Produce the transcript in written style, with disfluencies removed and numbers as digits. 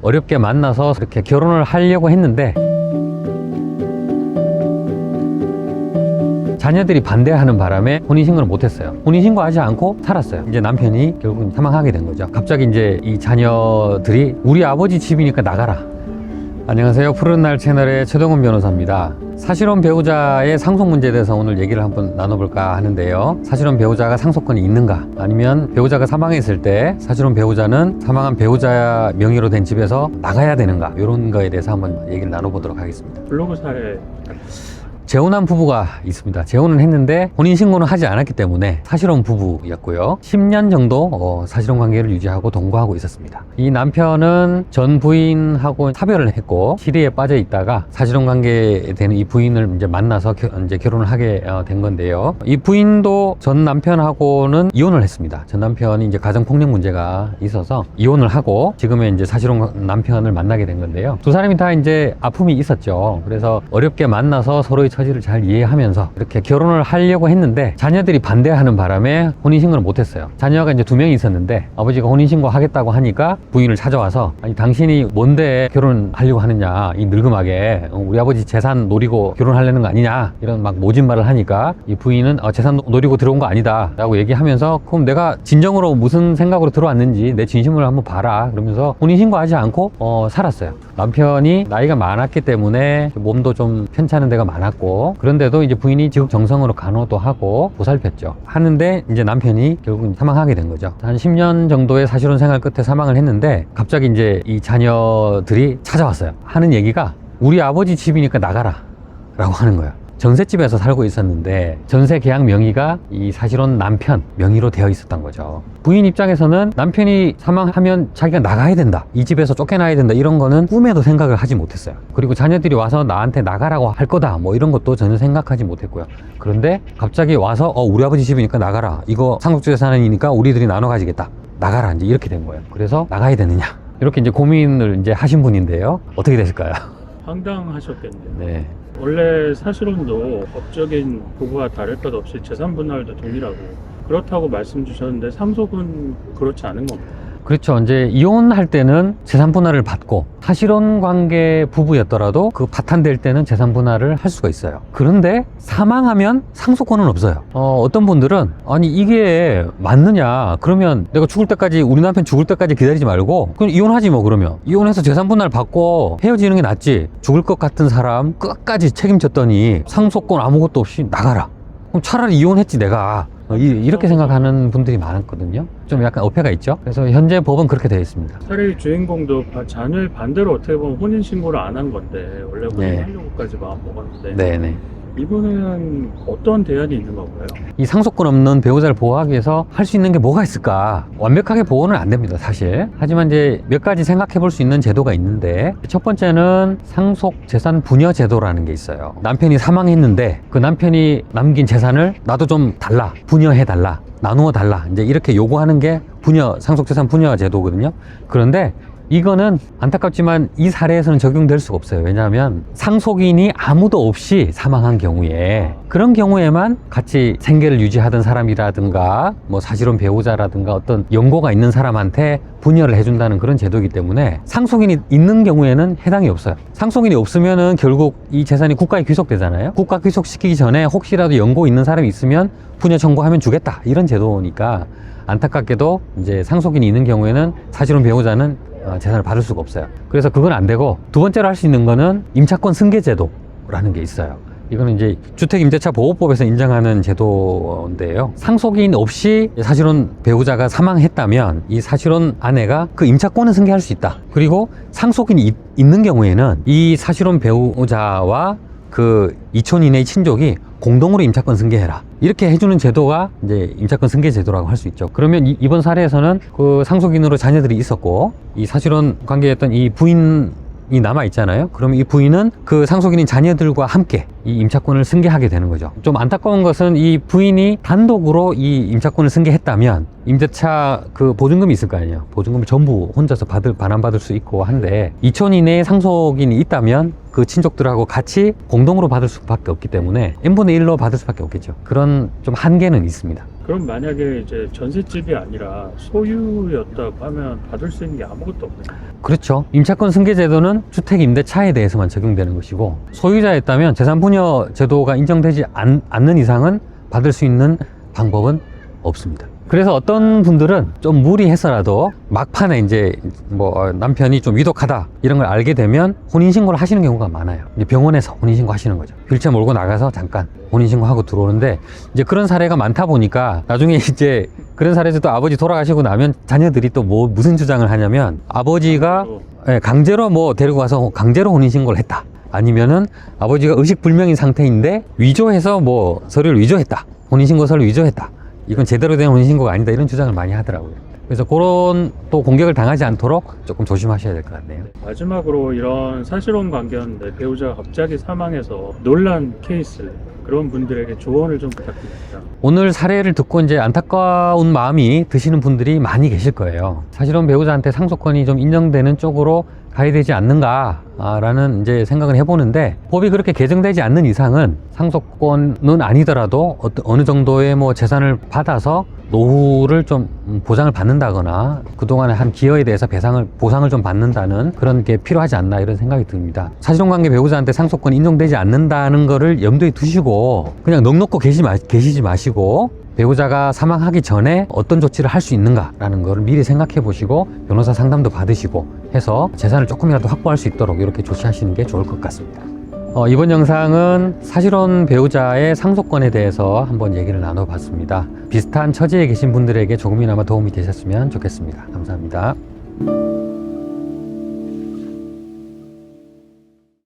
어렵게 만나서 이렇게 결혼을 하려고 했는데 자녀들이 반대하는 바람에 혼인신고를 못했어요. 혼인신고하지 않고 살았어요. 이제 남편이 결국 사망하게 된 거죠. 갑자기 이제 이 자녀들이 우리 아버지 집이니까 나가라. 안녕하세요. 푸른날 채널의 최동훈 변호사입니다. 사실혼 배우자의 상속 문제에 대해서 오늘 얘기를 한번 나눠볼까 하는데요. 사실혼 배우자가 상속권이 있는가, 아니면 배우자가 사망했을 때 사실혼 배우자는 사망한 배우자 명의로 된 집에서 나가야 되는가, 이런 거에 대해서 한번 얘기를 나눠보도록 하겠습니다. 블로그 사례 재혼한 부부가 있습니다. 재혼은 했는데 혼인신고는 하지 않았기 때문에 사실혼 부부였고요. 10년 정도 사실혼 관계를 유지하고 동거하고 있었습니다. 이 남편은 전 부인하고 사별을 했고 시리에 빠져 있다가 사실혼 관계에 되는 이 부인을 이제 만나서 이제 결혼을 하게 된 건데요. 이 부인도 전 남편하고는 이혼을 했습니다. 전 남편이 이제 가정폭력 문제가 있어서 이혼을 하고 지금의 이제 사실혼 남편을 만나게 된 건데요. 두 사람이 다 이제 아픔이 있었죠. 그래서 어렵게 만나서 서로의 처지를 잘 이해하면서 이렇게 결혼을 하려고 했는데 자녀들이 반대하는 바람에 혼인신고를 못했어요. 자녀가 이제 2명이 있었는데 아버지가 혼인신고 하겠다고 하니까 부인을 찾아와서, 아니 당신이 뭔데 결혼하려고 하느냐, 이 늙음하게 우리 아버지 재산 노리고 결혼하려는 거 아니냐, 이런 막 모진 말을 하니까 이 부인은 재산 노리고 들어온 거 아니다 라고 얘기하면서, 그럼 내가 진정으로 무슨 생각으로 들어왔는지 내 진심을 한번 봐라 그러면서 혼인신고하지 않고 살았어요. 남편이 나이가 많았기 때문에 몸도 좀 편찮은 데가 많았고, 그런데도 이제 부인이 지극정성으로 간호도 하고 보살폈죠. 하는데 이제 남편이 결국 사망하게 된 거죠. 한 10년 정도의 사실혼 생활 끝에 사망을 했는데 갑자기 이제 이 자녀들이 찾아왔어요. 하는 얘기가 우리 아버지 집이니까 나가라 라고 하는 거예요. 전셋집에서 살고 있었는데 전세 계약 명의가 이 사실혼 남편 명의로 되어 있었던 거죠. 부인 입장에서는 남편이 사망하면 자기가 나가야 된다, 이 집에서 쫓겨나야 된다, 이런 거는 꿈에도 생각을 하지 못했어요. 그리고 자녀들이 와서 나한테 나가라고 할 거다 뭐 이런 것도 전혀 생각하지 못했고요. 그런데 갑자기 와서 우리 아버지 집이니까 나가라, 이거 상속재산이니까 우리들이 나눠 가지겠다, 나가라, 이제 이렇게 된 거예요. 그래서 나가야 되느냐, 이렇게 이제 고민을 이제 하신 분인데요. 어떻게 되실까요? 황당하셨겠네요. 네. 원래 사실혼도 법적인 부부와 다를 것 없이 재산 분할도 동일하고 그렇다고 말씀 주셨는데 상속은 그렇지 않은 겁니다. 그렇죠. 이제 이혼할 때는 재산 분할을 받고 사실혼 관계 부부였더라도 그 파탄될 때는 재산 분할을 할 수가 있어요. 그런데 사망하면 상속권은 없어요. 어떤 분들은 아니 이게 맞느냐, 그러면 내가 죽을 때까지, 우리 남편 죽을 때까지 기다리지 말고 그럼 이혼하지 뭐, 그러면 이혼해서 재산 분할 받고 헤어지는 게 낫지, 죽을 것 같은 사람 끝까지 책임졌더니 상속권 아무것도 없이 나가라, 그럼 차라리 이혼했지 내가, 이렇게 생각하는 분들이 많았거든요. 좀 약간 어폐가 있죠. 그래서 현재 법은 그렇게 되어 있습니다. 사례의 주인공도 자녀의 반대로 어떻게 보면 혼인신고를 안 한 건데 원래 네. 혼인하려고까지 마음 먹었는데 네네. 이분은 어떤 대안이 있는 건가요? 이 상속권 없는 배우자를 보호하기 위해서 할 수 있는 게 뭐가 있을까? 완벽하게 보호는 안 됩니다, 사실. 하지만 이제 몇 가지 생각해 볼 수 있는 제도가 있는데, 첫 번째는 상속 재산 분여 제도라는 게 있어요. 남편이 사망했는데 그 남편이 남긴 재산을 나도 좀 달라, 분여해 달라, 나누어 달라, 이제 이렇게 요구하는 게 상속 재산 분여 제도거든요. 그런데 이거는 안타깝지만 이 사례에서는 적용될 수가 없어요. 왜냐하면 상속인이 아무도 없이 사망한 경우에, 그런 경우에만 같이 생계를 유지하던 사람이라든가 뭐 사실혼 배우자라든가 어떤 연고가 있는 사람한테 분여를 해준다는 그런 제도이기 때문에 상속인이 있는 경우에는 해당이 없어요. 상속인이 없으면은 결국 이 재산이 국가에 귀속되잖아요. 국가 귀속시키기 전에 혹시라도 연고 있는 사람이 있으면 분여 청구하면 주겠다, 이런 제도니까 안타깝게도 이제 상속인이 있는 경우에는 사실혼 배우자는 재산을 받을 수가 없어요. 그래서 그건 안 되고, 두 번째로 할 수 있는 거는 임차권 승계 제도라는 게 있어요. 이거는 이제 주택임대차 보호법에서 인정하는 제도인데요. 상속인 없이 사실혼 배우자가 사망했다면 이 사실혼 아내가 그 임차권을 승계할 수 있다. 그리고 상속인이 있는 경우에는 이 사실혼 배우자와 그 이촌 이내의 친족이 공동으로 임차권 승계해라, 이렇게 해주는 제도가 이제 임차권 승계 제도라고 할 수 있죠. 그러면 이번 사례에서는 그 상속인으로 자녀들이 있었고 이 사실혼 관계였던 이 부인이 남아 있잖아요. 그러면 이 부인은 그 상속인인 자녀들과 함께 이 임차권을 승계하게 되는 거죠. 좀 안타까운 것은 이 부인이 단독으로 이 임차권을 승계했다면 임대차 그 보증금이 있을 거 아니에요. 보증금을 전부 혼자서 반환받을 수 있고 한데, 2촌 이내에 상속인이 있다면 그 친족들하고 같이 공동으로 받을 수밖에 없기 때문에 n분의 1로 받을 수밖에 없겠죠. 그런 좀 한계는 있습니다. 그럼 만약에 이제 전셋집이 아니라 소유였다고 하면 받을 수 있는 게 아무것도 없네요. 그렇죠. 임차권 승계 제도는 주택 임대차에 대해서만 적용되는 것이고, 소유자였다면 재산분여 제도가 인정되지 않는 이상은 받을 수 있는 방법은 없습니다. 그래서 어떤 분들은 좀 무리해서라도 막판에 이제 뭐 남편이 좀 위독하다 이런 걸 알게 되면 혼인신고를 하시는 경우가 많아요. 이제 병원에서 혼인신고 하시는 거죠. 휠체어 몰고 나가서 잠깐 혼인신고하고 들어오는데, 이제 그런 사례가 많다 보니까 나중에 이제 그런 사례에서 또 아버지 돌아가시고 나면 자녀들이 또 무슨 주장을 하냐면, 아버지가 강제로 뭐 데리고 가서 강제로 혼인신고를 했다, 아니면은 아버지가 의식불명인 상태인데 위조해서 뭐 서류를 위조했다, 혼인신고 서류를 위조했다, 이건 제대로 된 혼인신고가 아니다, 이런 주장을 많이 하더라고요. 그래서 그런 또 공격을 당하지 않도록 조금 조심하셔야 될 것 같네요. 마지막으로 이런 사실혼 관계였는데 배우자가 갑자기 사망해서 논란 케이스, 그런 분들에게 조언을 좀 부탁드립니다. 오늘 사례를 듣고 이제 안타까운 마음이 드시는 분들이 많이 계실 거예요. 사실은 배우자한테 상속권이 좀 인정되는 쪽으로 가야 되지 않는가라는 이제 생각을 해보는데, 법이 그렇게 개정되지 않는 이상은 상속권은 아니더라도 어느 정도의 뭐 재산을 받아서 노후를 좀 보장을 받는다거나 그동안의 한 기여에 대해서 보상을 좀 받는다는 그런 게 필요하지 않나, 이런 생각이 듭니다. 사실혼관계 배우자한테 상속권이 인정되지 않는다는 거를 염두에 두시고 그냥 넋놓고 계시지 마시고, 배우자가 사망하기 전에 어떤 조치를 할 수 있는가라는 거를 미리 생각해 보시고 변호사 상담도 받으시고 해서 재산을 조금이라도 확보할 수 있도록 이렇게 조치하시는 게 좋을 것 같습니다. 이번 영상은 사실혼 배우자의 상속권에 대해서 한번 얘기를 나눠봤습니다. 비슷한 처지에 계신 분들에게 조금이나마 도움이 되셨으면 좋겠습니다. 감사합니다.